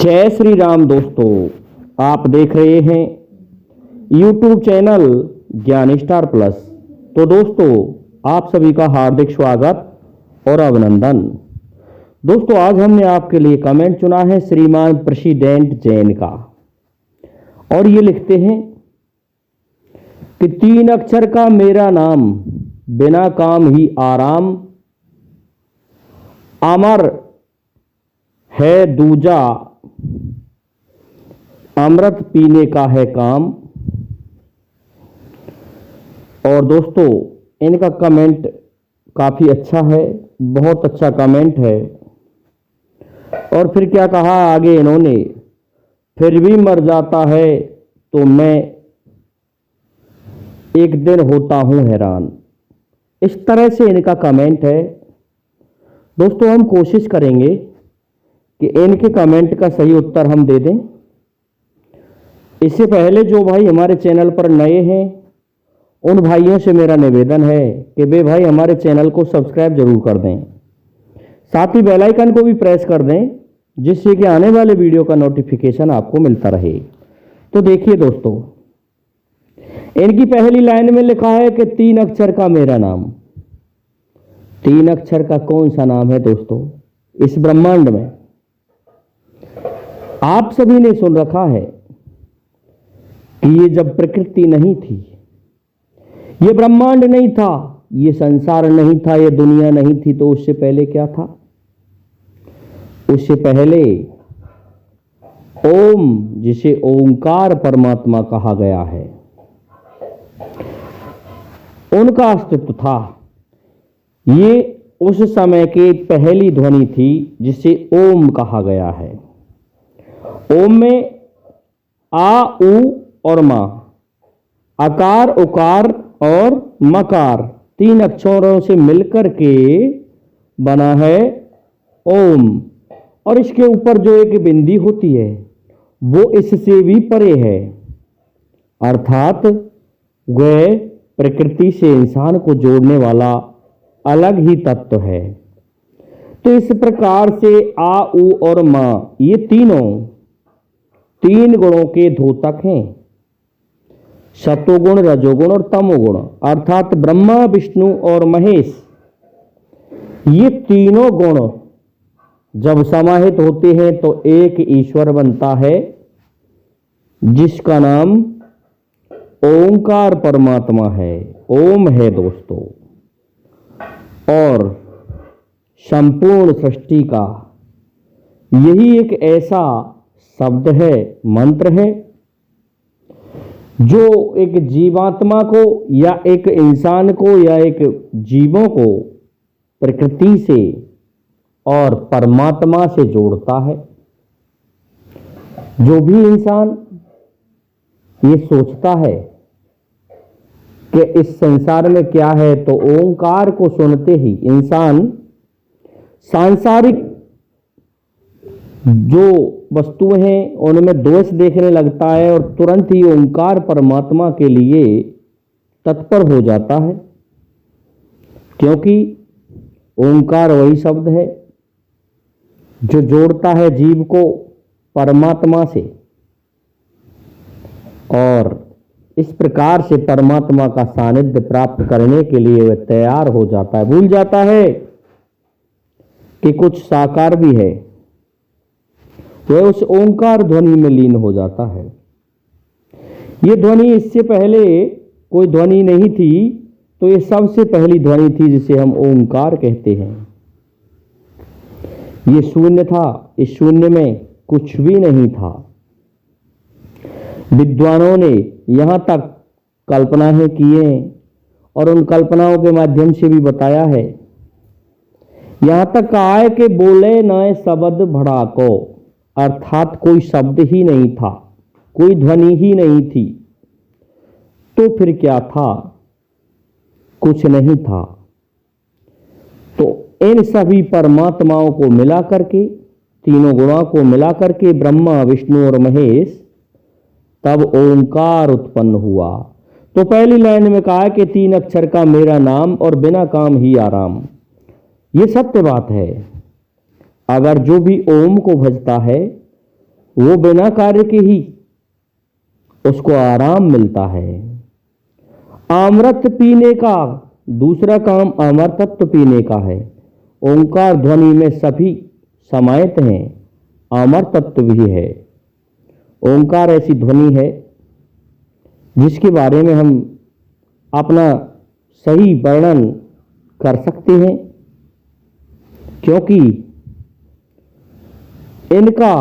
जय श्री राम दोस्तों, आप देख रहे हैं YouTube चैनल ज्ञान स्टार प्लस। तो दोस्तों, आप सभी का हार्दिक स्वागत और अभिनंदन। दोस्तों, आज हमने आपके लिए कमेंट चुना है श्रीमान प्रेसिडेंट जैन का, और ये लिखते हैं कि 3 अक्षर का मेरा नाम, बिना काम ही आराम, अमर है दूजा, अमृत पीने का है काम। और दोस्तों, इनका कमेंट काफी अच्छा है, बहुत अच्छा कमेंट है। और फिर क्या कहा आगे इन्होंने, फिर भी मर जाता है तो मैं एक दिन होता हूं हैरान। इस तरह से इनका कमेंट है। दोस्तों, हम कोशिश करेंगे कि इनके कमेंट का सही उत्तर हम दे दें। इससे पहले जो भाई हमारे चैनल पर नए हैं, उन भाइयों से मेरा निवेदन है कि वे भाई हमारे चैनल को सब्सक्राइब जरूर कर दें, साथ ही बेल आइकन को भी प्रेस कर दें, जिससे कि आने वाले वीडियो का नोटिफिकेशन आपको मिलता रहे। तो देखिए दोस्तों, इनकी पहली लाइन में लिखा है कि 3 अक्षर का मेरा नाम। 3 अक्षर का कौन सा नाम है दोस्तों इस ब्रह्मांड में? आप सभी ने सुन रखा है कि ये जब प्रकृति नहीं थी, ये ब्रह्मांड नहीं था, ये संसार नहीं था, ये दुनिया नहीं थी, तो उससे पहले क्या था? उससे पहले ओम, जिसे ओंकार परमात्मा कहा गया है, उनका अस्तित्व था। ये उस समय की पहली ध्वनि थी जिसे ओम कहा गया है। ओम में आ, उ और मा, अकार, उकार और मकार 3 अक्षरों से मिलकर के बना है ओम। और इसके ऊपर जो एक बिंदी होती है वो इससे भी परे है, अर्थात वह प्रकृति से इंसान को जोड़ने वाला अलग ही तत्व है। तो इस प्रकार से आ, उ और मा, ये तीनों 3 गुणों के द्योतक हैं, सतोगुण, रजोगुण और तमोगुण, अर्थात ब्रह्मा, विष्णु और महेश। ये तीनों गुण जब समाहित होते हैं तो एक ईश्वर बनता है, जिसका नाम ओंकार परमात्मा है, ओम है दोस्तों। और संपूर्ण सृष्टि का यही एक ऐसा शब्द है, मंत्र है, जो एक जीवात्मा को या एक इंसान को या एक जीवों को प्रकृति से और परमात्मा से जोड़ता है। जो भी इंसान ये सोचता है कि इस संसार में क्या है, तो ओंकार को सुनते ही इंसान सांसारिक जो वस्तुएं हैं उनमें दोष देखने लगता है और तुरंत ही ओंकार परमात्मा के लिए तत्पर हो जाता है, क्योंकि ओंकार वही शब्द है जो जोड़ता है जीव को परमात्मा से। और इस प्रकार से परमात्मा का सानिध्य प्राप्त करने के लिए वह तैयार हो जाता है, भूल जाता है कि कुछ साकार भी है, वह उस ओंकार ध्वनि में लीन हो जाता है। ये ध्वनि, इससे पहले कोई ध्वनि नहीं थी, तो ये सबसे पहली ध्वनि थी जिसे हम ओंकार कहते हैं। ये शून्य था, इस शून्य में कुछ भी नहीं था। विद्वानों ने यहां तक कल्पनाएं की हैं और उन कल्पनाओं के माध्यम से भी बताया है। यहां तक कहा है कि बोले न शब्द भड़ाको, अर्थात कोई शब्द ही नहीं था, कोई ध्वनि ही नहीं थी, तो फिर क्या था? कुछ नहीं था। तो इन सभी परमात्माओं को मिला करके, तीनों गुणों को मिला करके ब्रह्मा, विष्णु और महेश, तब ओंकार उत्पन्न हुआ। तो पहली लाइन में कहा कि 3 अक्षर का मेरा नाम और बिना काम ही आराम। ये सत्य बात है। अगर जो भी ओम को भजता है वो बिना कार्य के ही उसको आराम मिलता है। अमृत पीने का दूसरा काम अमर तत्व पीने का है। ओंकार ध्वनि में सभी समाहित हैं, अमर तत्व भी है। ओंकार ऐसी ध्वनि है जिसके बारे में हम अपना सही वर्णन कर सकते हैं, क्योंकि इनका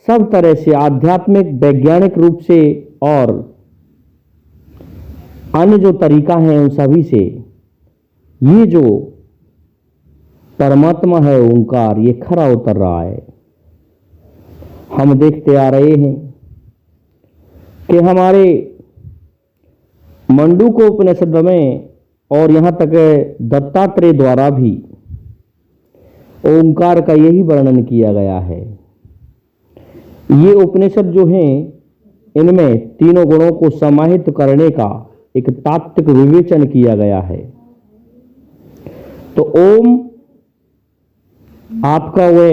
सब तरह से आध्यात्मिक, वैज्ञानिक रूप से और अन्य जो तरीका है उन सभी से ये जो परमात्मा है ओंकार, ये खरा उतर रहा है। हम देखते आ रहे हैं कि हमारे मंडूकोपनिषद में और यहाँ तक दत्तात्रेय द्वारा भी ओंकार का यही वर्णन किया गया है। ये उपनिषद जो हैं इनमें तीनों गुणों को समाहित करने का एक तात्विक विवेचन किया गया है। तो ओम आपका वह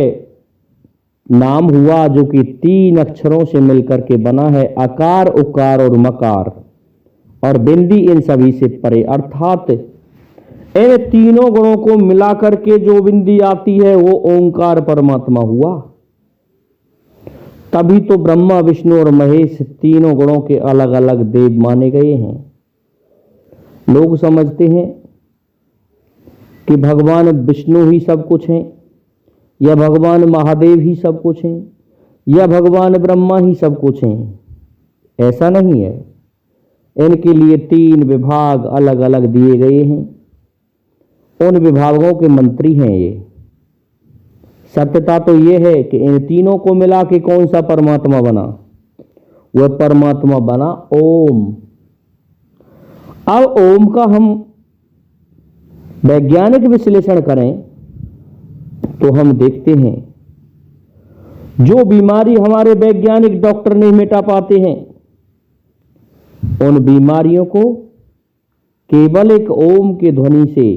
नाम हुआ जो कि 3 अक्षरों से मिलकर के बना है, अकार, उकार और मकार, और बिंदी इन सभी से परे, अर्थात इन तीनों गुणों को मिलाकर के जो बिंदी आती है वो ओंकार परमात्मा हुआ। तभी तो ब्रह्मा, विष्णु और महेश तीनों गुणों के अलग अलग देव माने गए हैं। लोग समझते हैं कि भगवान विष्णु ही सब कुछ हैं, या भगवान महादेव ही सब कुछ हैं, या भगवान ब्रह्मा ही सब कुछ हैं। ऐसा नहीं है। इनके लिए 3 विभाग अलग अलग दिए गए हैं। उन विभागों के मंत्री हैं ये। सत्यता तो ये है कि इन तीनों को मिला के कौन सा परमात्मा बना? वह परमात्मा बना ओम। अब ओम का हम वैज्ञानिक विश्लेषण करें तो हम देखते हैं जो बीमारी हमारे वैज्ञानिक डॉक्टर नहीं मिटा पाते हैं, उन बीमारियों को केवल एक ओम के ध्वनि से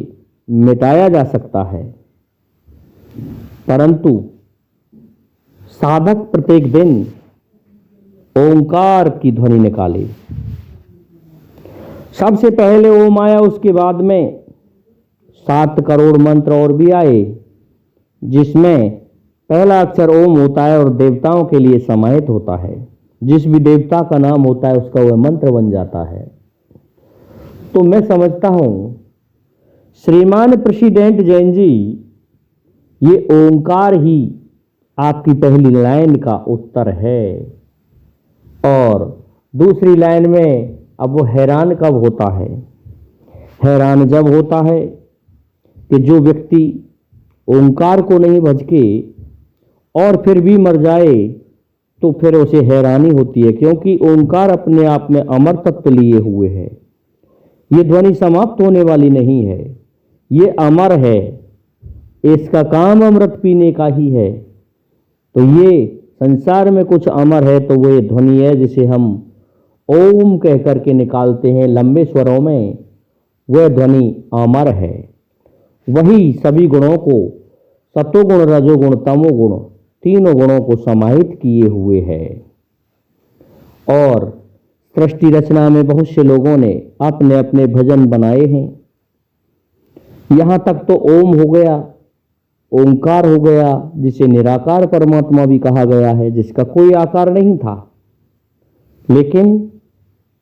मिटाया जा सकता है। परंतु साधक प्रत्येक दिन ओंकार की ध्वनि निकाले। सबसे पहले ओम आया, उसके बाद में 7 करोड़ मंत्र और भी आए, जिसमें पहला अक्षर ओम होता है और देवताओं के लिए समाहित होता है। जिस भी देवता का नाम होता है उसका वह मंत्र बन जाता है। तो मैं समझता हूं श्रीमान प्रेसिडेंट जैन जी, ये ओंकार ही आपकी पहली लाइन का उत्तर है। और दूसरी लाइन में अब वो हैरान कब होता है? हैरान जब होता है कि जो व्यक्ति ओंकार को नहीं भज के और फिर भी मर जाए, तो फिर उसे हैरानी होती है, क्योंकि ओंकार अपने आप में अमर तत्व लिए हुए है। ये ध्वनि समाप्त होने वाली नहीं है, ये अमर है। इसका काम अमृत पीने का ही है। तो ये संसार में कुछ अमर है तो वो ये ध्वनि है जिसे हम ओम कह करके निकालते हैं लंबे स्वरों में। वह ध्वनि अमर है। वही सभी गुणों को, सतोगुण, रजोगुण, तमोगुण, तीनों गुणों को समाहित किए हुए है। और सृष्टि रचना में बहुत से लोगों ने अपने अपने भजन बनाए हैं। यहां तक तो ओम हो गया, ओंकार हो गया, जिसे निराकार परमात्मा भी कहा गया है, जिसका कोई आकार नहीं था। लेकिन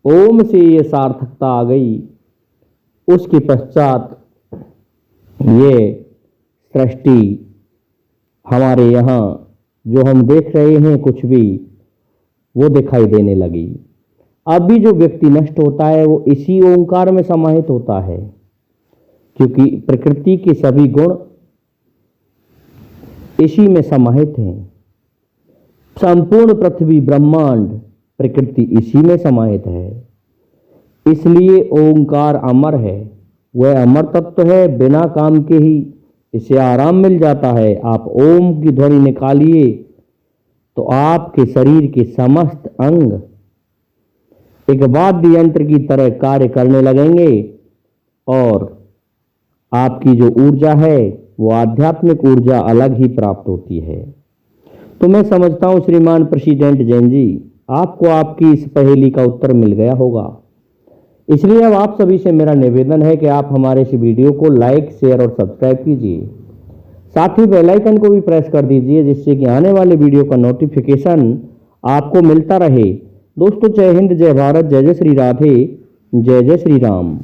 ओम से ये सार्थकता आ गई। उसके पश्चात ये सृष्टि हमारे यहाँ जो हम देख रहे हैं कुछ भी, वो दिखाई देने लगी। अभी जो व्यक्ति नष्ट होता है वो इसी ओंकार में समाहित होता है, क्योंकि प्रकृति के सभी गुण इसी में समाहित हैं। संपूर्ण पृथ्वी, ब्रह्मांड, प्रकृति इसी में समाहित है। इसलिए ओंकार अमर है। वह अमर तत्व है, बिना काम के ही इसे आराम मिल जाता है। आप ओम की ध्वनि निकालिए तो आपके शरीर के समस्त अंग एक वाद्य यंत्र की तरह कार्य करने लगेंगे और आपकी जो ऊर्जा है वो आध्यात्मिक ऊर्जा अलग ही प्राप्त होती है। तो मैं समझता हूं श्रीमान प्रेसिडेंट जैन जी, आपको आपकी इस पहेली का उत्तर मिल गया होगा। इसलिए अब आप सभी से मेरा निवेदन है कि आप हमारे इस वीडियो को लाइक, शेयर और सब्सक्राइब कीजिए। साथ ही बेल आइकन को भी प्रेस कर दीजिए, जिससे कि आने वाले वीडियो का नोटिफिकेशन आपको मिलता रहे। दोस्तों, जय हिंद, जय भारत, जय जय श्री राधे, जय जय श्री राम।